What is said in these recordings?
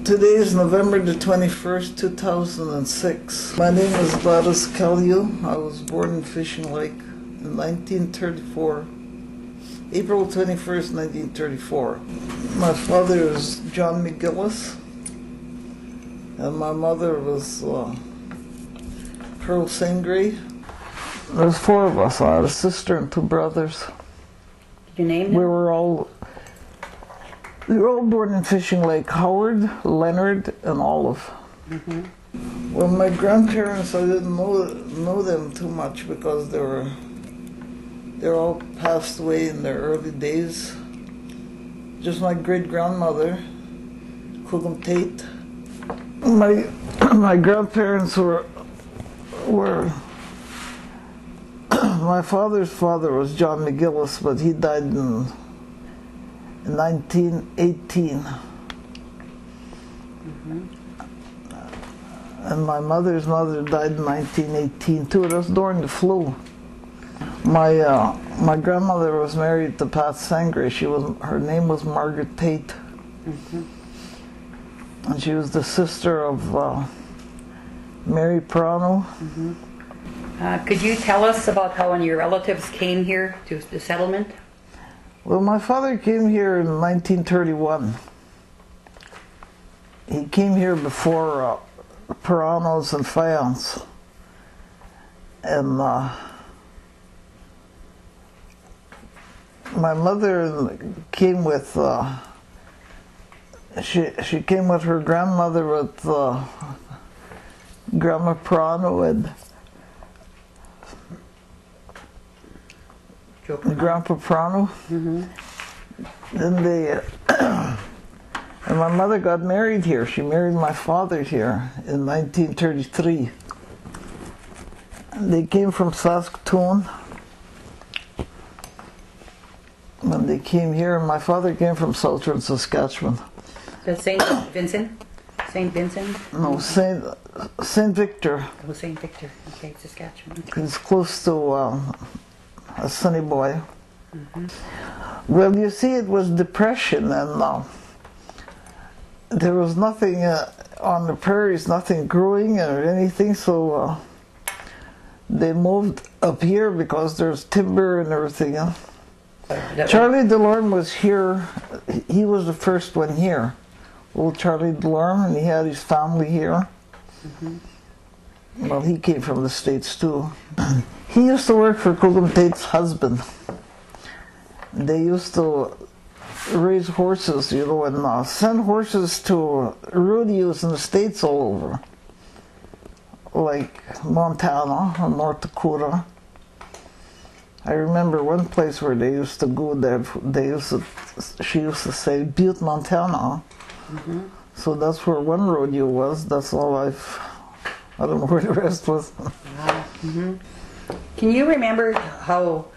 Today is November the 21st, 2006. My name is Gladys Calliou. I was born in Fishing Lake in 1934, April 21st, 1934. My father is John McGillis, and my mother was Pearl Sangrey. There's four of us. I had a sister and two brothers. Did you name them? We were all born in Fishing Lake: Howard, Leonard, and Olive. Mm-hmm. Well, my grandparents, I didn't know them too much because they're all passed away in their early days. Just my great-grandmother, Coogum Tate. My grandparents were my father's father was John McGillis, but he died in 1918. Mm-hmm. And my mother's mother died in 1918 too. It was during the flu. My grandmother was married to Pearl Sangrey. Her name was Margaret Tate. Mm-hmm. And she was the sister of Mary Prano. Mm-hmm. Could you tell us about how when your relatives came here to the settlement? Well, my father came here in 1931. He came here before Puranos and Fayance. And my mother came with, she came with her grandmother, with Grandma Purano and Grandpa Prano. Mm-hmm. Then and my mother got married here. She married my father here in 1933. And they came from Saskatoon. When they came here, my father came from Southern Saskatchewan. That's St. Vincent? St. Vincent? No, St. Victor. Oh, St. Victor. Okay, Saskatchewan. Okay. It's close to a Sunny Boy. Mm-hmm. Well, you see, it was depression, and there was nothing on the prairies, nothing growing or anything, so they moved up here because there's timber and everything. Charlie Delorme was here. He was the first one here. Old Charlie Delorme, and he had his family here. Mm-hmm. Well, he came from the States too. He used to work for Coogum Tate's husband. They used to raise horses, you know, and send horses to rodeos in the States all over, like Montana and North Dakota. I remember one place where they used to go there. She used to say Butte, Montana. Mm-hmm. So that's where one rodeo was. That's all I don't know where the rest was. Mm-hmm. Can you remember how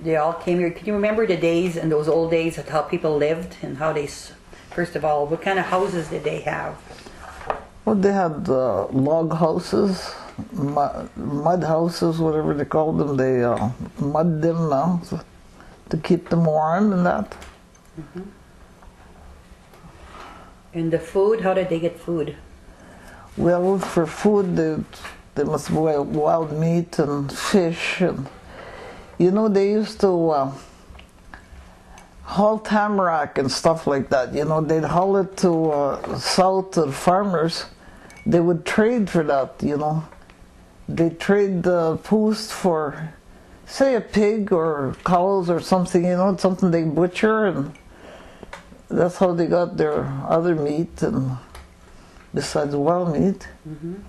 they all came here? Can you remember the days in those old days of how people lived and how they, first of all, what kind of houses did they have? Well, they had log houses, mud houses, whatever they called them. They mud them now to keep them warm and that. Mm-hmm. And the food, how did they get food? Well, for food, they must boil wild meat and fish. And, you know, they used to haul tamarack and stuff like that. You know, they'd haul it to south to the farmers. They would trade for that, you know. They'd trade the post for, say, a pig or cows or something, you know, something they butcher, and that's how they got their other meat, and besides wild meat. Mm-hmm.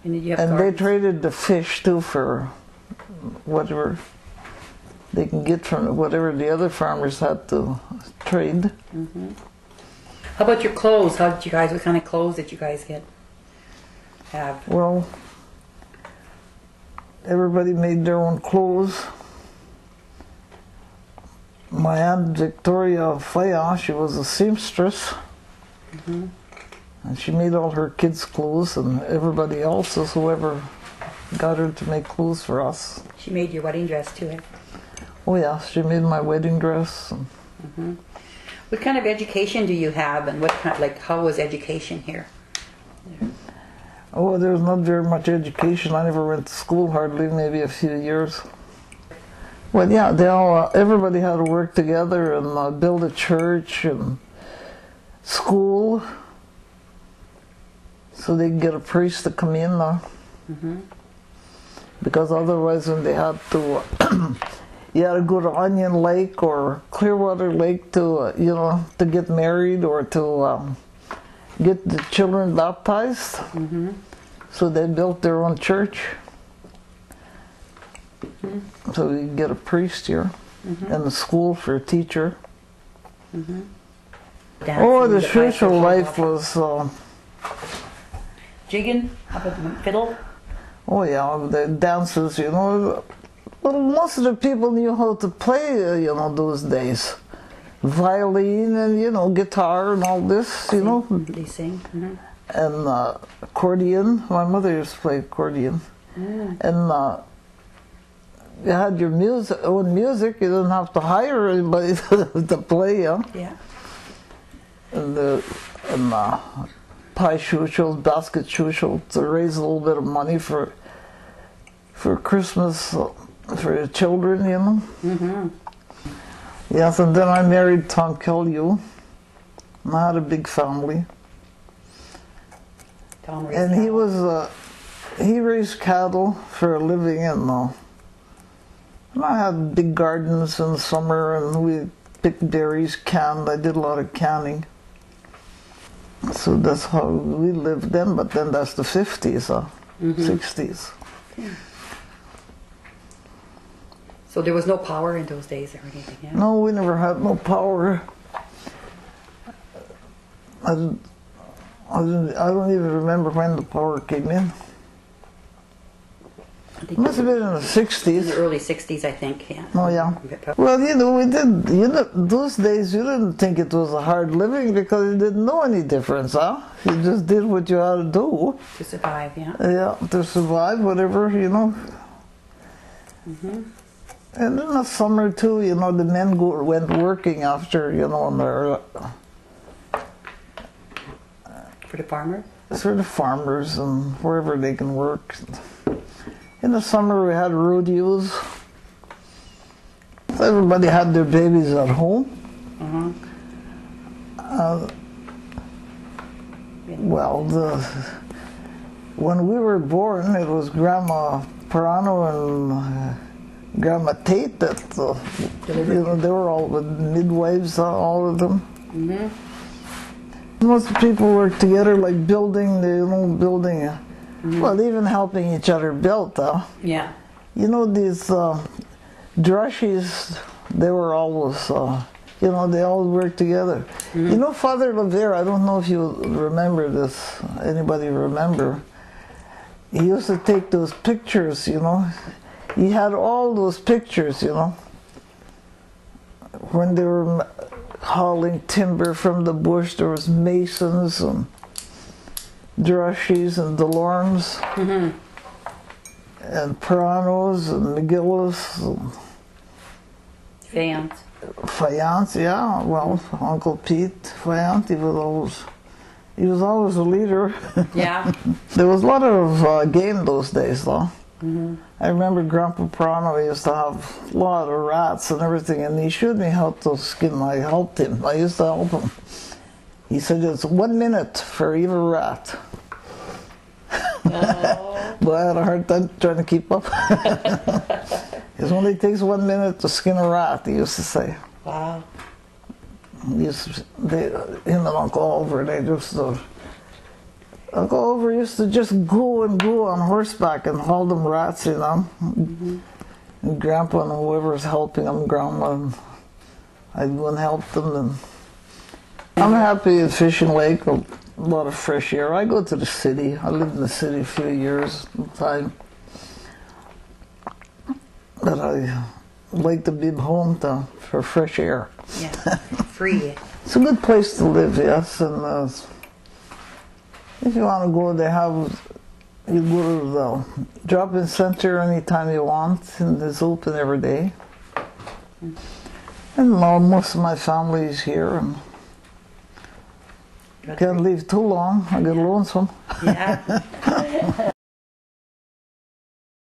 And they traded the fish too for whatever they can get from whatever the other farmers had to trade. Mm-hmm. How about your clothes? What kind of clothes did you guys have? Well, everybody made their own clothes. My Aunt Victoria Faya, she was a seamstress. Mm-hmm. And she made all her kids' clothes, and everybody else's, whoever got her to make clothes for us. She made your wedding dress too, eh? Oh yeah, she made my wedding dress. Mm-hmm. What kind of education do you have, and what kind, like, how was education here? Oh, there was not very much education. I never went to school hardly, maybe a few years. Well, yeah, they all, everybody had to work together and build a church and school, so they could get a priest to come in now. Because otherwise, when they had to, you had to go to Onion Lake or Clearwater Lake to, you know, to get married or to get the children baptized. So they built their own church. So you get a priest here and a school for a teacher. Oh, the social life was... Jigging? How about the fiddle? Oh yeah, the dances, you know. Well, most of the people knew how to play, you know, those days. Violin and, you know, guitar and all this, you know. They sing. And accordion. My mother used to play accordion. And you had your own music. You didn't have to hire anybody to play, yeah. And pie shushels, basket shushels, to raise a little bit of money for Christmas for the children, you know. Yes, and then I married Tom Calliou. And I had a big family. And he was, he raised cattle for a living, and I had big gardens in the summer, and we picked berries, canned. I did a lot of canning. So that's how we lived then, but then that's the 50s, 60s. So there was no power in those days or anything, yeah? No, we never had no power. I don't even remember when the power came in. It must have been in the 60s. In the early 60s, I think, yeah. Oh, yeah. Well, you know, we did, you know, those days you didn't think it was a hard living because you didn't know any difference, huh? You just did what you had to do. To survive, yeah. Yeah, to survive, whatever, you know. And in the summer, too, you know, the men went working after, you know, on their... For the farmers? For the farmers and wherever they can work. In the summer we had rodeos. Everybody had their babies at home. Well, when we were born, it was Grandma Perano and Grandma Tate that, you know, they were all the midwives, all of them. Most people worked together, like building, building. Well, even helping each other build, Yeah. You know, these drushies, they were always, you know, they all worked together. You know, Father Levere, I don't know if you remember this, anybody remember? He used to take those pictures, you know. He had all those pictures, you know, when they were hauling timber from the bush. There was masons and drushies and Delormes and Peranos and McGillis and Fayance, yeah. Well, Uncle Pete Fayance, he was always a leader. Yeah. There was a lot of game those days, though. I remember Grandpa Perano used to have a lot of rats and everything, and he showed me how to skin. I helped him. I used to help him. He said it's 1 minute for every rat. But I had a hard time trying to keep up. It only takes 1 minute to skin a rat, he used to say. Wow. Him and Uncle Oliver, they just... Uncle Oliver used to just go on horseback and haul them rats, you know. And Grandpa and whoever was helping him, Grandma, and I'd go and help them. And I'm happy at Fishing Lake, a lot of fresh air. I go to the city. I lived in the city a few years at a time. But I like to be home for fresh air. Yeah, free. It's a good place to live, yes. And if you want to go, you go to the drop-in center anytime you want, and it's open every day. And most of my family is here, and can't leave too long. I get lonesome. Yeah.